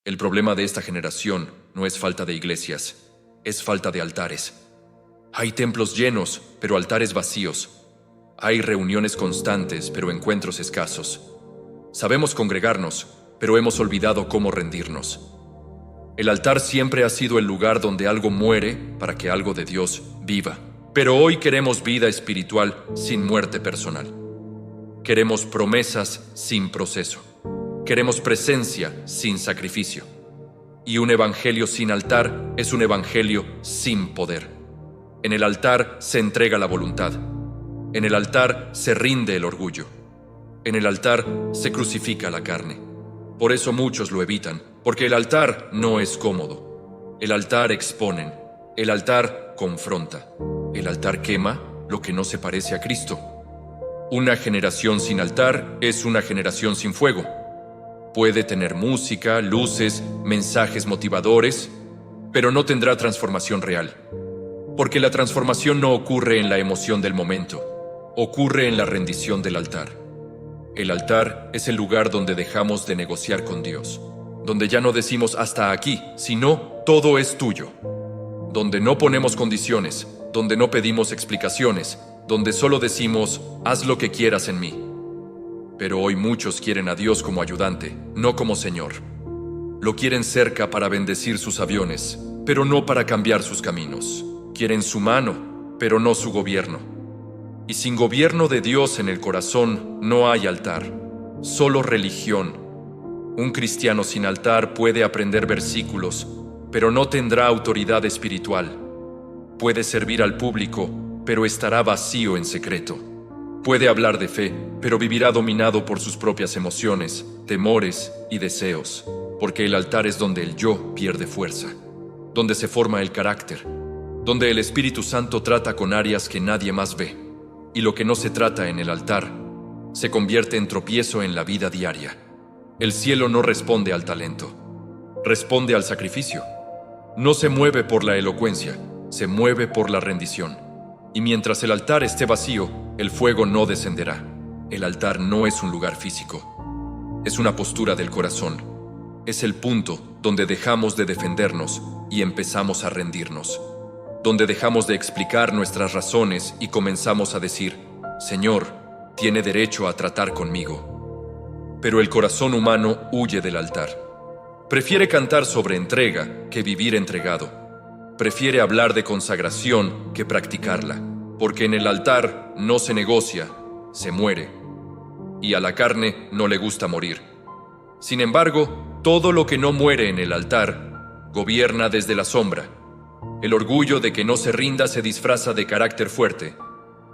El problema de esta generación no es falta de iglesias, es falta de altares. Hay templos llenos, pero altares vacíos. Hay reuniones constantes, pero encuentros escasos. Sabemos congregarnos, pero hemos olvidado cómo rendirnos. El altar siempre ha sido el lugar donde algo muere para que algo de Dios viva. Pero hoy queremos vida espiritual sin muerte personal. Queremos promesas sin proceso. Queremos presencia sin sacrificio. Y un evangelio sin altar es un evangelio sin poder. En el altar se entrega la voluntad. En el altar se rinde el orgullo. En el altar se crucifica la carne. Por eso muchos lo evitan, porque el altar no es cómodo. El altar exponen. El altar confronta. El altar quema lo que no se parece a Cristo. Una generación sin altar es una generación sin fuego. Puede tener música, luces, mensajes motivadores, pero no tendrá transformación real. Porque la transformación no ocurre en la emoción del momento, ocurre en la rendición del altar. El altar es el lugar donde dejamos de negociar con Dios, donde ya no decimos hasta aquí, sino todo es tuyo. Donde no ponemos condiciones, donde no pedimos explicaciones, donde solo decimos, haz lo que quieras en mí. Pero hoy muchos quieren a Dios como ayudante, no como Señor. Lo quieren cerca para bendecir sus aviones, pero no para cambiar sus caminos. Quieren su mano, pero no su gobierno. Y sin gobierno de Dios en el corazón no hay altar, solo religión. Un cristiano sin altar puede aprender versículos, pero no tendrá autoridad espiritual. Puede servir al público, pero estará vacío en secreto. Puede hablar de fe, pero vivirá dominado por sus propias emociones, temores y deseos, porque el altar es donde el yo pierde fuerza, donde se forma el carácter, donde el Espíritu Santo trata con áreas que nadie más ve, y lo que no se trata en el altar se convierte en tropiezo en la vida diaria. El cielo no responde al talento, responde al sacrificio. No se mueve por la elocuencia, se mueve por la rendición. Y mientras el altar esté vacío, el fuego no descenderá. El altar no es un lugar físico. Es una postura del corazón. Es el punto donde dejamos de defendernos y empezamos a rendirnos. Donde dejamos de explicar nuestras razones y comenzamos a decir, Señor, tiene derecho a tratar conmigo. Pero el corazón humano huye del altar. Prefiere cantar sobre entrega que vivir entregado. Prefiere hablar de consagración que practicarla, porque en el altar no se negocia, se muere, y a la carne no le gusta morir. Sin embargo, todo lo que no muere en el altar gobierna desde la sombra. El orgullo de que no se rinda se disfraza de carácter fuerte.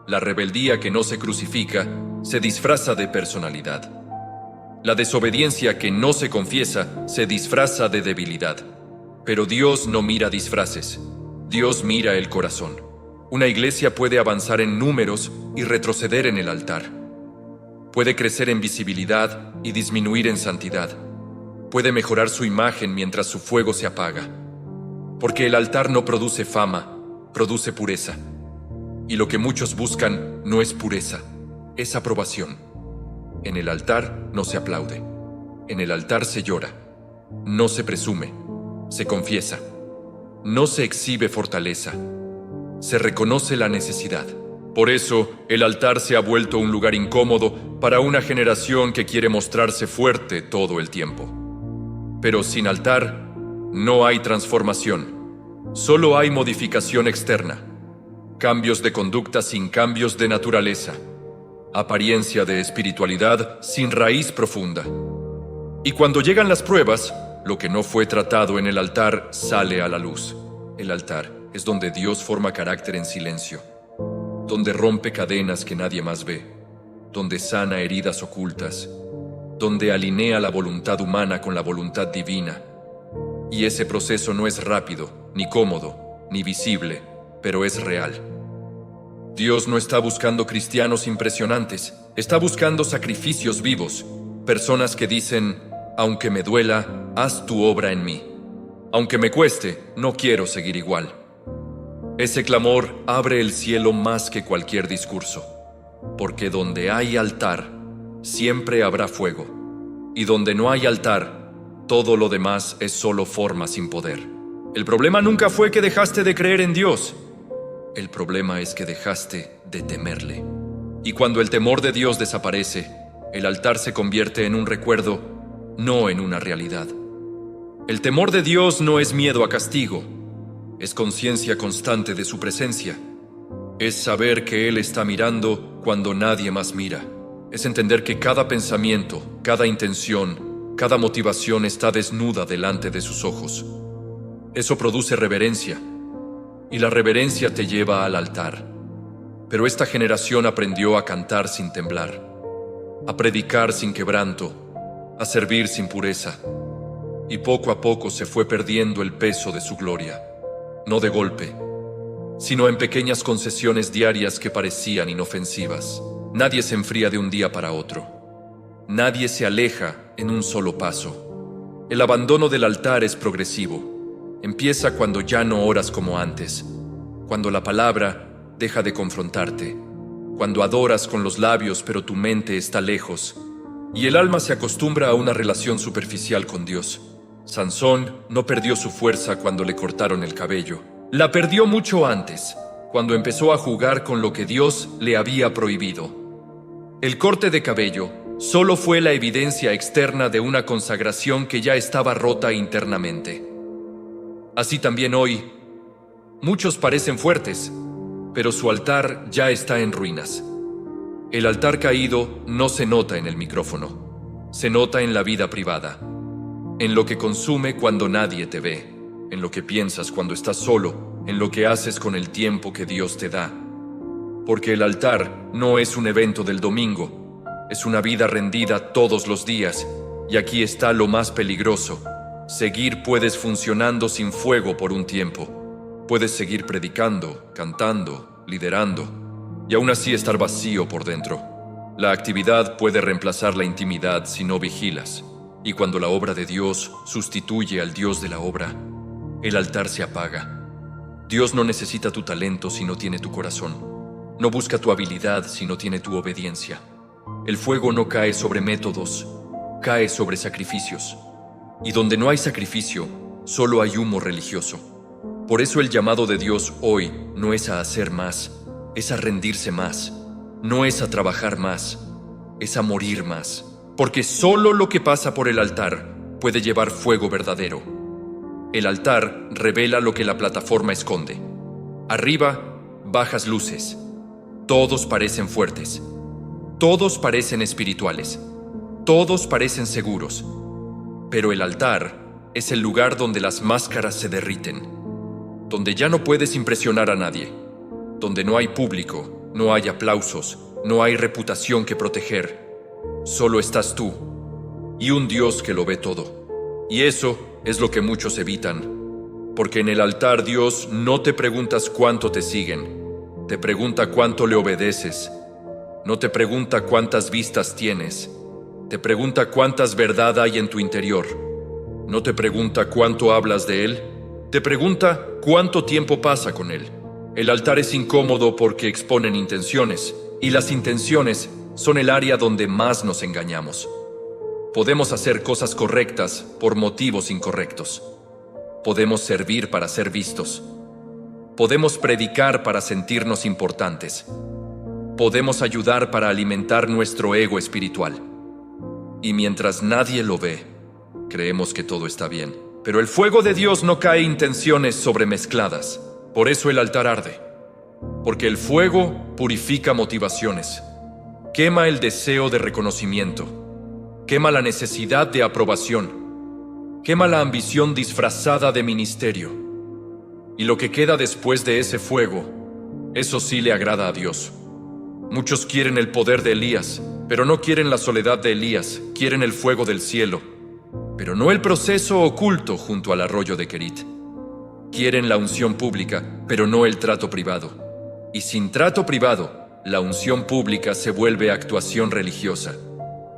La rebeldía que no se crucifica se disfraza de personalidad. La desobediencia que no se confiesa se disfraza de debilidad. Pero Dios no mira disfraces, Dios mira el corazón. Una iglesia puede avanzar en números y retroceder en el altar. Puede crecer en visibilidad y disminuir en santidad. Puede mejorar su imagen mientras su fuego se apaga. Porque el altar no produce fama, produce pureza. Y lo que muchos buscan no es pureza, es aprobación. En el altar no se aplaude, en el altar se llora, no se presume. Se confiesa, no se exhibe fortaleza, se reconoce la necesidad. Por eso, el altar se ha vuelto un lugar incómodo para una generación que quiere mostrarse fuerte todo el tiempo. Pero sin altar, no hay transformación, solo hay modificación externa, cambios de conducta sin cambios de naturaleza, apariencia de espiritualidad sin raíz profunda. Y cuando llegan las pruebas, lo que no fue tratado en el altar sale a la luz. El altar es donde Dios forma carácter en silencio, donde rompe cadenas que nadie más ve, donde sana heridas ocultas, donde alinea la voluntad humana con la voluntad divina. Y ese proceso no es rápido, ni cómodo, ni visible, pero es real. Dios no está buscando cristianos impresionantes, está buscando sacrificios vivos, personas que dicen, aunque me duela, haz tu obra en mí. Aunque me cueste, no quiero seguir igual. Ese clamor abre el cielo más que cualquier discurso, porque donde hay altar, siempre habrá fuego, y donde no hay altar, Todo lo demás es solo forma sin poder. El problema nunca fue que dejaste de creer en Dios. El problema es que dejaste de temerle. Y cuando el temor de Dios desaparece, el altar se convierte en un recuerdo, no en una realidad. El temor de Dios no es miedo a castigo, es conciencia constante de su presencia. Es saber que Él está mirando cuando nadie más mira. Es entender que cada pensamiento, cada intención, cada motivación está desnuda delante de sus ojos. Eso produce reverencia, y la reverencia te lleva al altar. Pero esta generación aprendió a cantar sin temblar, a predicar sin quebranto, a servir sin pureza, y poco a poco se fue perdiendo el peso de su gloria, no de golpe, sino en pequeñas concesiones diarias que parecían inofensivas. Nadie se enfría de un día para otro. Nadie se aleja en un solo paso. El abandono del altar es progresivo. Empieza cuando ya no oras como antes, cuando la palabra deja de confrontarte, cuando adoras con los labios pero tu mente está lejos, y el alma se acostumbra a una relación superficial con Dios. Sansón no perdió su fuerza cuando le cortaron el cabello. La perdió mucho antes, cuando empezó a jugar con lo que Dios le había prohibido. El corte de cabello solo fue la evidencia externa de una consagración que ya estaba rota internamente. Así también hoy, muchos parecen fuertes, pero su altar ya está en ruinas. El altar caído no se nota en el micrófono, se nota en la vida privada, en lo que consume cuando nadie te ve, en lo que piensas cuando estás solo, en lo que haces con el tiempo que Dios te da. Porque el altar no es un evento del domingo, es una vida rendida todos los días, y aquí está lo más peligroso. Seguir puedes funcionando sin fuego por un tiempo. Puedes seguir predicando, cantando, liderando, y aún así estar vacío por dentro. La actividad puede reemplazar la intimidad si no vigilas, y cuando la obra de Dios sustituye al Dios de la obra, el altar se apaga. Dios no necesita tu talento si no tiene tu corazón. No busca tu habilidad si no tiene tu obediencia. El fuego no cae sobre métodos, cae sobre sacrificios. Y donde no hay sacrificio, solo hay humo religioso. Por eso el llamado de Dios hoy no es a hacer más, es a rendirse más. No es a trabajar más, es a morir más. Porque solo lo que pasa por el altar puede llevar fuego verdadero. El altar revela lo que la plataforma esconde. Arriba, bajas luces. Todos parecen fuertes. Todos parecen espirituales. Todos parecen seguros. Pero el altar es el lugar donde las máscaras se derriten. Donde ya no puedes impresionar a nadie. Donde no hay público, no hay aplausos, no hay reputación que proteger. Solo estás tú y un Dios que lo ve todo. Y eso es lo que muchos evitan. Porque en el altar Dios no te preguntas cuánto te siguen. Te pregunta cuánto le obedeces. No te pregunta cuántas vistas tienes. Te pregunta cuántas verdad hay en tu interior. No te pregunta cuánto hablas de Él. Te pregunta cuánto tiempo pasa con Él. El altar es incómodo porque exponen intenciones. Y las intenciones son el área donde más nos engañamos. Podemos hacer cosas correctas por motivos incorrectos. Podemos servir para ser vistos. Podemos predicar para sentirnos importantes. Podemos ayudar para alimentar nuestro ego espiritual. Y mientras nadie lo ve, creemos que todo está bien. Pero el fuego de Dios no cae intenciones sobremezcladas. Por eso el altar arde. Porque el fuego purifica motivaciones. Quema el deseo de reconocimiento. Quema la necesidad de aprobación. Quema la ambición disfrazada de ministerio. Y lo que queda después de ese fuego, eso sí le agrada a Dios. Muchos quieren el poder de Elías, pero no quieren la soledad de Elías, quieren el fuego del cielo, pero no el proceso oculto junto al arroyo de Querit. Quieren la unción pública, pero no el trato privado. Y sin trato privado, la unción pública se vuelve actuación religiosa.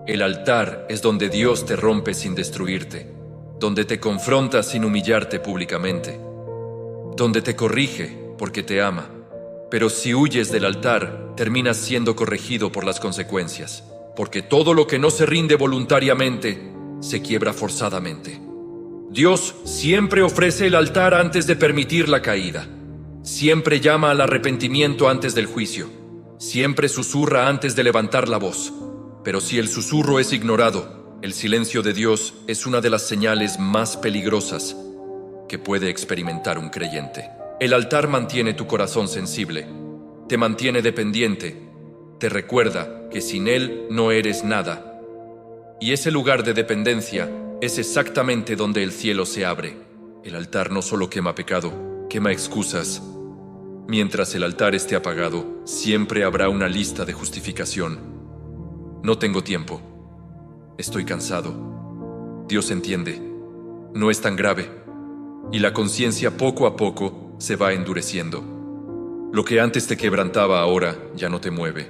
El altar es donde Dios te rompe sin destruirte, donde te confronta sin humillarte públicamente, donde te corrige porque te ama. Pero si huyes del altar, terminas siendo corregido por las consecuencias, porque todo lo que no se rinde voluntariamente se quiebra forzadamente. Dios siempre ofrece el altar antes de permitir la caída. Siempre llama al arrepentimiento antes del juicio. Siempre susurra antes de levantar la voz. Pero si el susurro es ignorado, el silencio de Dios es una de las señales más peligrosas que puede experimentar un creyente. El altar mantiene tu corazón sensible, te mantiene dependiente, te recuerda que sin él no eres nada. Y ese lugar de dependencia es exactamente donde el cielo se abre. El altar no solo quema pecado, quema excusas. Mientras el altar esté apagado, siempre habrá una lista de justificación. No tengo tiempo. Estoy cansado. Dios entiende. No es tan grave. Y la conciencia poco a poco se va endureciendo. Lo que antes te quebrantaba ahora ya no te mueve.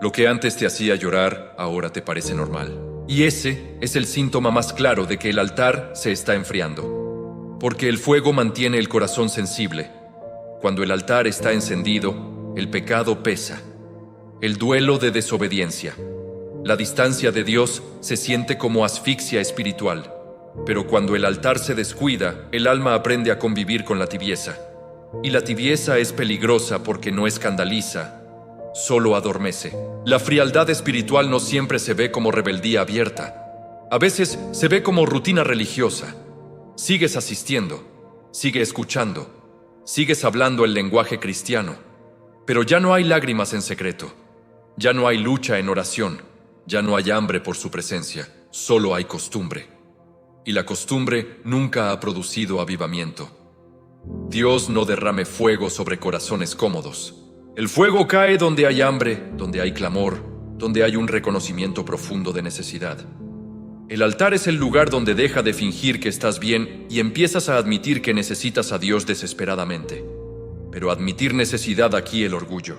Lo que antes te hacía llorar ahora te parece normal. Y ese es el síntoma más claro de que el altar se está enfriando. Porque el fuego mantiene el corazón sensible. Cuando el altar está encendido, el pecado pesa. El duelo de desobediencia. La distancia de Dios se siente como asfixia espiritual. Pero cuando el altar se descuida, el alma aprende a convivir con la tibieza. Y la tibieza es peligrosa porque no escandaliza, solo adormece. La frialdad espiritual no siempre se ve como rebeldía abierta. A veces se ve como rutina religiosa. Sigues asistiendo, sigues escuchando, sigues hablando el lenguaje cristiano. Pero ya no hay lágrimas en secreto. Ya no hay lucha en oración. Ya no hay hambre por su presencia. Solo hay costumbre. Y la costumbre nunca ha producido avivamiento. Dios no derrame fuego sobre corazones cómodos. El fuego cae donde hay hambre, donde hay clamor, donde hay un reconocimiento profundo de necesidad. El altar es el lugar donde deja de fingir que estás bien y empiezas a admitir que necesitas a Dios desesperadamente. Pero admitir necesidad aquí el orgullo.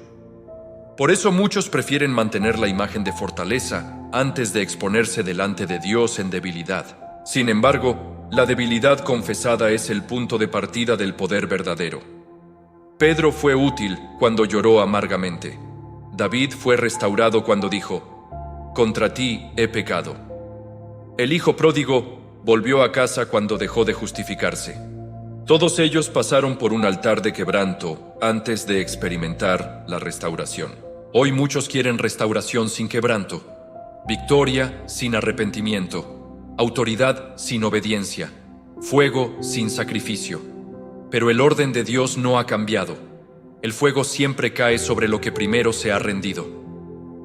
Por eso muchos prefieren mantener la imagen de fortaleza antes de exponerse delante de Dios en debilidad. Sin embargo, la debilidad confesada es el punto de partida del poder verdadero. Pedro fue útil cuando lloró amargamente. David fue restaurado cuando dijo: «Contra ti he pecado». El hijo pródigo volvió a casa cuando dejó de justificarse. Todos ellos pasaron por un altar de quebranto antes de experimentar la restauración. Hoy muchos quieren restauración sin quebranto, victoria sin arrepentimiento, autoridad sin obediencia, fuego sin sacrificio. Pero el orden de Dios no ha cambiado. El fuego siempre cae sobre lo que primero se ha rendido.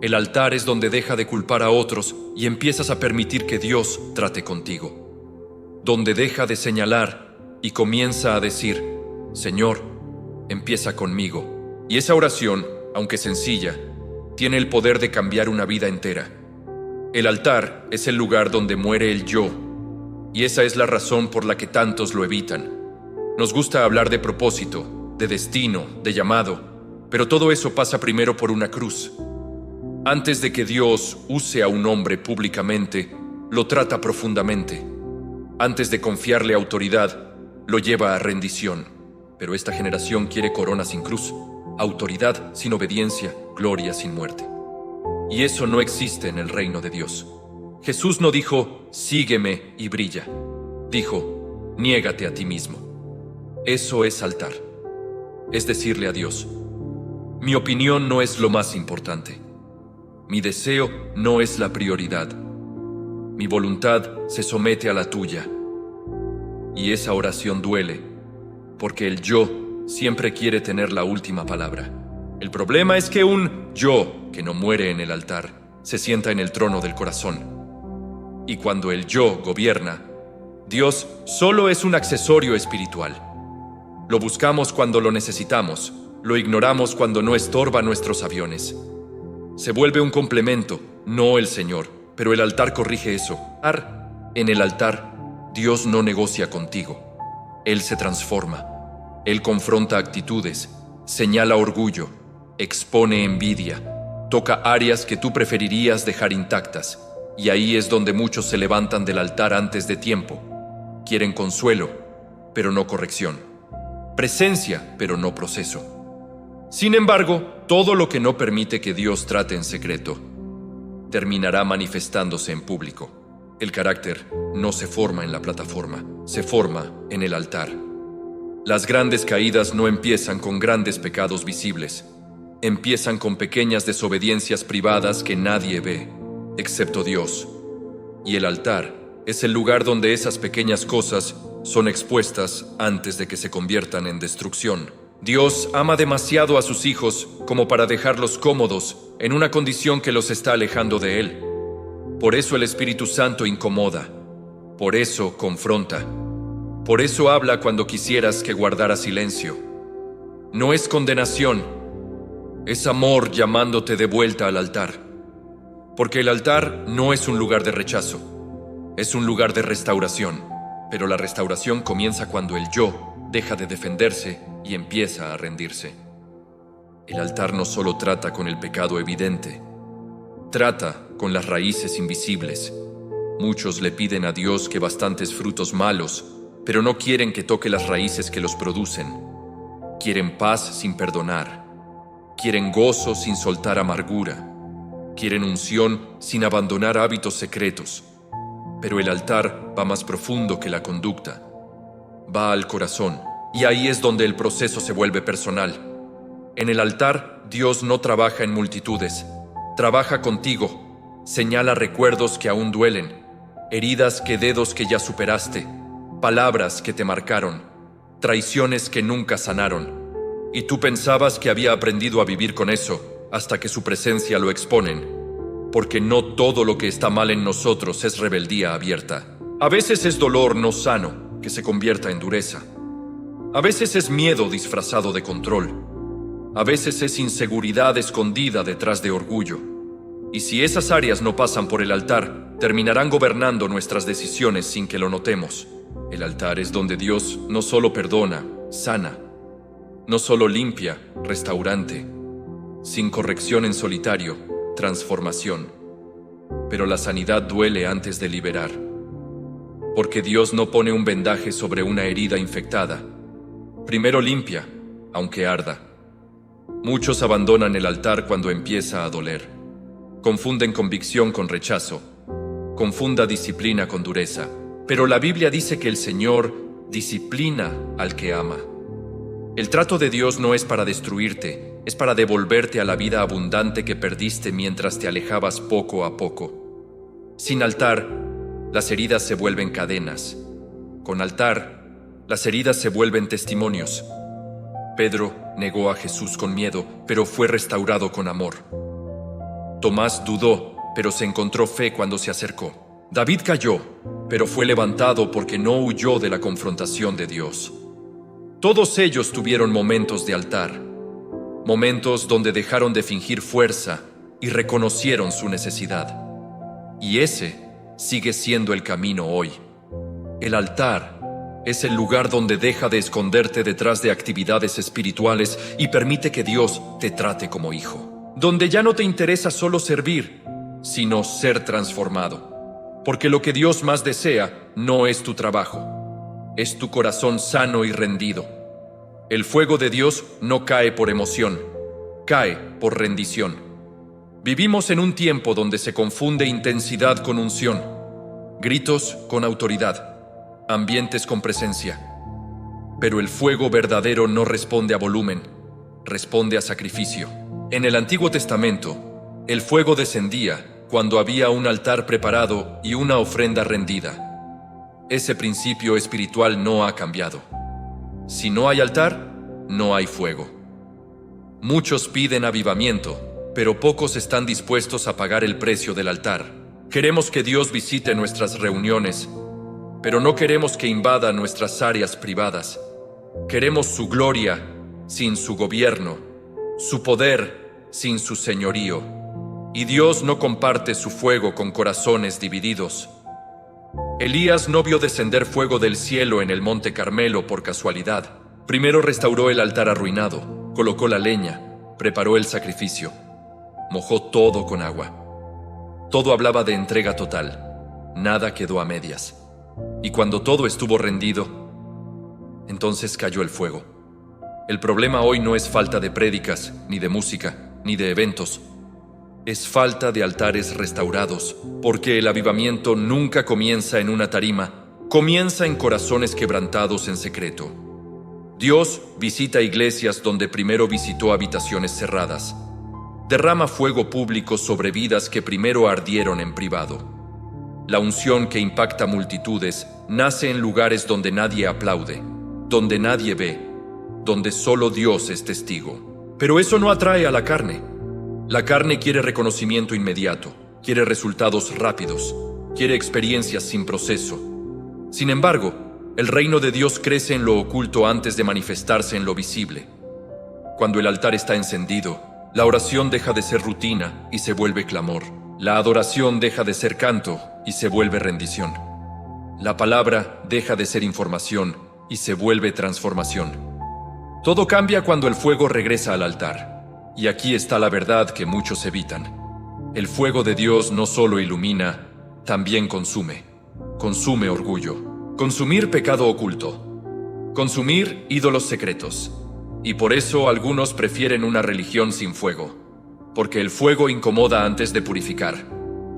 El altar es donde deja de culpar a otros y empiezas a permitir que Dios trate contigo. Donde deja de señalar y comienza a decir: «Señor, empieza conmigo». Y esa oración, aunque sencilla, tiene el poder de cambiar una vida entera. El altar es el lugar donde muere el yo, y esa es la razón por la que tantos lo evitan. Nos gusta hablar de propósito, de destino, de llamado, pero todo eso pasa primero por una cruz. Antes de que Dios use a un hombre públicamente, lo trata profundamente. Antes de confiarle autoridad, lo lleva a rendición. Pero esta generación quiere corona sin cruz, autoridad sin obediencia, gloria sin muerte. Y eso no existe en el reino de Dios. Jesús no dijo: «Sígueme y brilla». Dijo: «Niégate a ti mismo». Eso es altar. Es decirle a Dios: «Mi opinión no es lo más importante. Mi deseo no es la prioridad. Mi voluntad se somete a la tuya». Y esa oración duele, porque el yo siempre quiere tener la última palabra. El problema es que un yo que no muere en el altar se sienta en el trono del corazón. Y cuando el yo gobierna, Dios solo es un accesorio espiritual. Lo buscamos cuando lo necesitamos, lo ignoramos cuando no estorba nuestros aviones. Se vuelve un complemento, no el Señor, pero el altar corrige eso. En el altar, Dios no negocia contigo. Él se transforma. Él confronta actitudes, señala orgullo, expone envidia, toca áreas que tú preferirías dejar intactas, y ahí es donde muchos se levantan del altar antes de tiempo. Quieren consuelo, pero no corrección. Presencia, pero no proceso. Sin embargo, todo lo que no permite que Dios trate en secreto, terminará manifestándose en público. El carácter no se forma en la plataforma, se forma en el altar. Las grandes caídas no empiezan con grandes pecados visibles. Empiezan con pequeñas desobediencias privadas que nadie ve, excepto Dios. Y el altar es el lugar donde esas pequeñas cosas son expuestas antes de que se conviertan en destrucción. Dios ama demasiado a sus hijos como para dejarlos cómodos en una condición que los está alejando de Él. Por eso el Espíritu Santo incomoda, por eso confronta, por eso habla cuando quisieras que guardara silencio. No es condenación, es amor llamándote de vuelta al altar. Porque el altar no es un lugar de rechazo, es un lugar de restauración. Pero la restauración comienza cuando el yo deja de defenderse y empieza a rendirse. El altar no solo trata con el pecado evidente, trata con las raíces invisibles. Muchos le piden a Dios que bastantes frutos malos, pero no quieren que toque las raíces que los producen. Quieren paz sin perdonar. Quieren gozo sin soltar amargura. Quieren unción sin abandonar hábitos secretos. Pero el altar va más profundo que la conducta. Va al corazón, y ahí es donde el proceso se vuelve personal. En el altar, Dios no trabaja en multitudes. Trabaja contigo. Señala recuerdos que aún duelen, heridas que dedos que ya superaste, palabras que te marcaron, traiciones que nunca sanaron. Y tú pensabas que había aprendido a vivir con eso, hasta que su presencia lo exponen. Porque no todo lo que está mal en nosotros es rebeldía abierta. A veces es dolor no sano, que se convierta en dureza. A veces es miedo disfrazado de control. A veces es inseguridad escondida detrás de orgullo. Y si esas áreas no pasan por el altar, terminarán gobernando nuestras decisiones sin que lo notemos. El altar es donde Dios no solo perdona, sana. No solo limpia, restaurante. Sin corrección en solitario, transformación. Pero la sanidad duele antes de liberar. Porque Dios no pone un vendaje sobre una herida infectada. Primero limpia, aunque arda. Muchos abandonan el altar cuando empieza a doler. Confunden convicción con rechazo. Confunda disciplina con dureza. Pero la Biblia dice que el Señor disciplina al que ama. El trato de Dios no es para destruirte, es para devolverte a la vida abundante que perdiste mientras te alejabas poco a poco. Sin altar, las heridas se vuelven cadenas. Con altar, las heridas se vuelven testimonios. Pedro negó a Jesús con miedo, pero fue restaurado con amor. Tomás dudó, pero se encontró fe cuando se acercó. David cayó, pero fue levantado porque no huyó de la confrontación de Dios. Todos ellos tuvieron momentos de altar, momentos donde dejaron de fingir fuerza y reconocieron su necesidad. Y ese sigue siendo el camino hoy. El altar es el lugar donde deja de esconderte detrás de actividades espirituales y permite que Dios te trate como hijo. Donde ya no te interesa solo servir, sino ser transformado. Porque lo que Dios más desea no es tu trabajo, es tu corazón sano y rendido. El fuego de Dios no cae por emoción, cae por rendición. Vivimos en un tiempo donde se confunde intensidad con unción, gritos con autoridad, ambientes con presencia. Pero el fuego verdadero no responde a volumen, responde a sacrificio. En el Antiguo Testamento, el fuego descendía cuando había un altar preparado y una ofrenda rendida. Ese principio espiritual no ha cambiado. Si no hay altar, no hay fuego. Muchos piden avivamiento, pero pocos están dispuestos a pagar el precio del altar. Queremos que Dios visite nuestras reuniones, pero no queremos que invada nuestras áreas privadas. Queremos su gloria sin su gobierno, su poder sin su señorío. Y Dios no comparte su fuego con corazones divididos. Elías no vio descender fuego del cielo en el monte Carmelo por casualidad. Primero restauró el altar arruinado, colocó la leña, preparó el sacrificio, mojó todo con agua. Todo hablaba de entrega total, nada quedó a medias. Y cuando todo estuvo rendido, entonces cayó el fuego. El problema hoy no es falta de prédicas, ni de música, ni de eventos. Es falta de altares restaurados, porque el avivamiento nunca comienza en una tarima, comienza en corazones quebrantados en secreto. Dios visita iglesias donde primero visitó habitaciones cerradas. Derrama fuego público sobre vidas que primero ardieron en privado. La unción que impacta multitudes nace en lugares donde nadie aplaude, donde nadie ve, donde solo Dios es testigo. Pero eso no atrae a la carne. La carne quiere reconocimiento inmediato, quiere resultados rápidos, quiere experiencias sin proceso. Sin embargo, el reino de Dios crece en lo oculto antes de manifestarse en lo visible. Cuando el altar está encendido, la oración deja de ser rutina y se vuelve clamor. La adoración deja de ser canto y se vuelve rendición. La palabra deja de ser información y se vuelve transformación. Todo cambia cuando el fuego regresa al altar. Y aquí está la verdad que muchos evitan. El fuego de Dios no solo ilumina, también consume. Consume orgullo. Consumir pecado oculto. Consumir ídolos secretos. Y por eso algunos prefieren una religión sin fuego. Porque el fuego incomoda antes de purificar.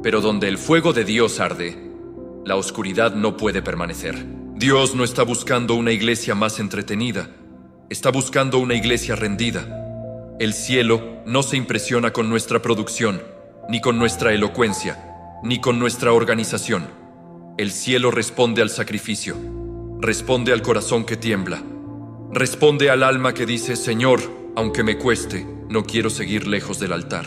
Pero donde el fuego de Dios arde, la oscuridad no puede permanecer. Dios no está buscando una iglesia más entretenida. Está buscando una iglesia rendida. El cielo no se impresiona con nuestra producción, ni con nuestra elocuencia, ni con nuestra organización. El cielo responde al sacrificio, responde al corazón que tiembla, responde al alma que dice: Señor, aunque me cueste, no quiero seguir lejos del altar.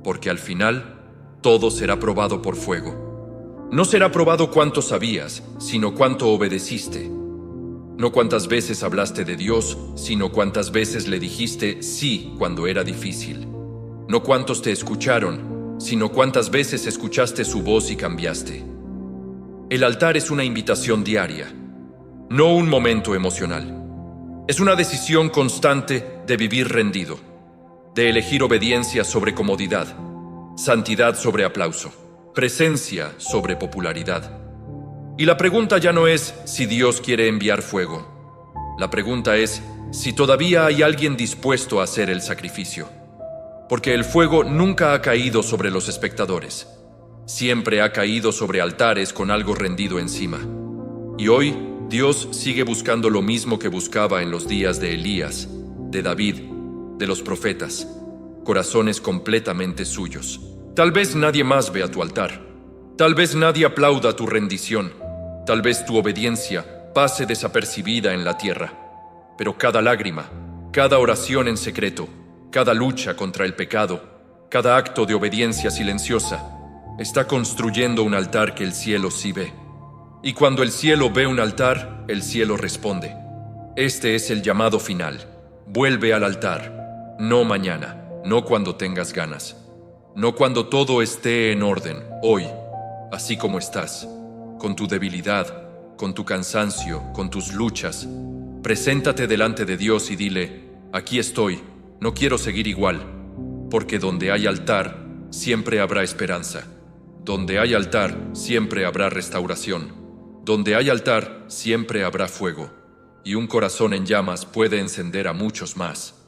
Porque al final, todo será probado por fuego. No será probado cuánto sabías, sino cuánto obedeciste. No cuántas veces hablaste de Dios, sino cuántas veces le dijiste sí cuando era difícil. No cuántos te escucharon, sino cuántas veces escuchaste su voz y cambiaste. El altar es una invitación diaria, no un momento emocional. Es una decisión constante de vivir rendido, de elegir obediencia sobre comodidad, santidad sobre aplauso, presencia sobre popularidad. Y la pregunta ya no es si Dios quiere enviar fuego. La pregunta es si todavía hay alguien dispuesto a hacer el sacrificio. Porque el fuego nunca ha caído sobre los espectadores. Siempre ha caído sobre altares con algo rendido encima. Y hoy Dios sigue buscando lo mismo que buscaba en los días de Elías, de David, de los profetas. Corazones completamente suyos. Tal vez nadie más vea tu altar. Tal vez nadie aplauda tu rendición. Tal vez tu obediencia pase desapercibida en la tierra, pero cada lágrima, cada oración en secreto, cada lucha contra el pecado, cada acto de obediencia silenciosa, está construyendo un altar que el cielo sí ve. Y cuando el cielo ve un altar, el cielo responde. Este es el llamado final. Vuelve al altar, no mañana, no cuando tengas ganas, no cuando todo esté en orden, hoy, así como estás. Con tu debilidad, con tu cansancio, con tus luchas. Preséntate delante de Dios y dile: aquí estoy, no quiero seguir igual, porque donde hay altar, siempre habrá esperanza. Donde hay altar, siempre habrá restauración. Donde hay altar, siempre habrá fuego. Y un corazón en llamas puede encender a muchos más.